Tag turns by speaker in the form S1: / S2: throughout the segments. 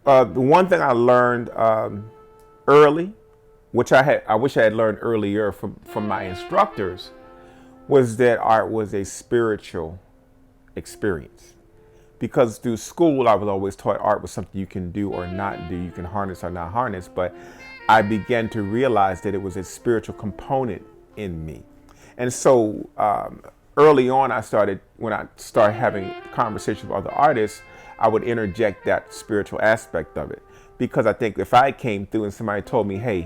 S1: The one thing I learned early, which I wish I had learned earlier from my instructors, was that art was a spiritual experience. Because through school, I was always taught art was something you can do or not do, you can harness or not harness. But I began to realize that it was a spiritual component in me. And so early on, when I started having conversations with other artists, I would interject that spiritual aspect of it. Because I think if I came through and somebody told me, hey,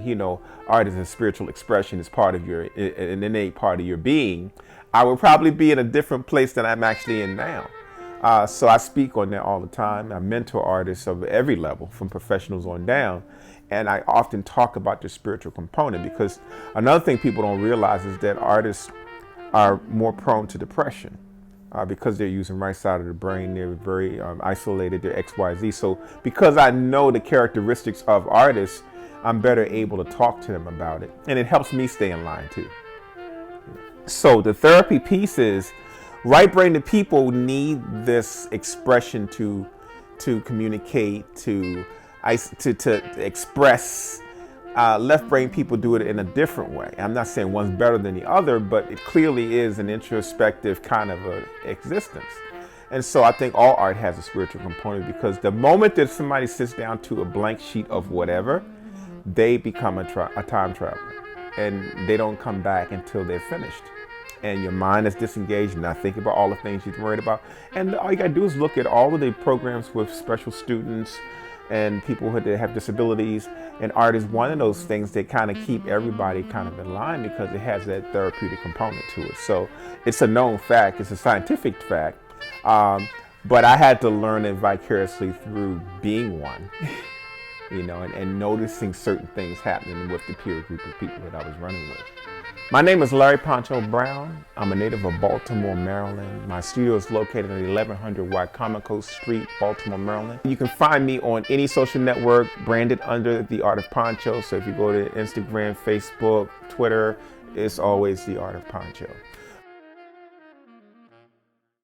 S1: art is a spiritual expression, it's part of an innate part of your being, I would probably be in a different place than I'm actually in now. So I speak on that all the time. I mentor artists of every level, from professionals on down. And I often talk about the spiritual component, because another thing people don't realize is that artists are more prone to depression because they're using right side of the brain. They're very isolated. They're XYZ. So because I know the characteristics of artists, I'm better able to talk to them about it. And it helps me stay in line too. So the therapy piece is right-brained people need this expression to communicate, to express. Left-brain people do it in a different way. I'm not saying one's better than the other, but it clearly is an introspective kind of a existence. And so I think all art has a spiritual component, because the moment that somebody sits down to a blank sheet of whatever, they become a time traveler, and they don't come back until they're finished. And your mind is disengaged, not thinking about all the things you're worried about. And all you gotta do is look at all of the programs with special students and people who have disabilities. And art is one of those things that kind of keep everybody kind of in line, because it has that therapeutic component to it. So it's a known fact, it's a scientific fact. But I had to learn it vicariously through being one, and noticing certain things happening with the peer group of people that I was running with. My name is Larry Poncho Brown. I'm a native of Baltimore, Maryland. My studio is located at 1100 Wycomico Street, Baltimore, Maryland. You can find me on any social network branded under the Art of Poncho. So if you go to Instagram, Facebook, Twitter, it's always the Art of Poncho.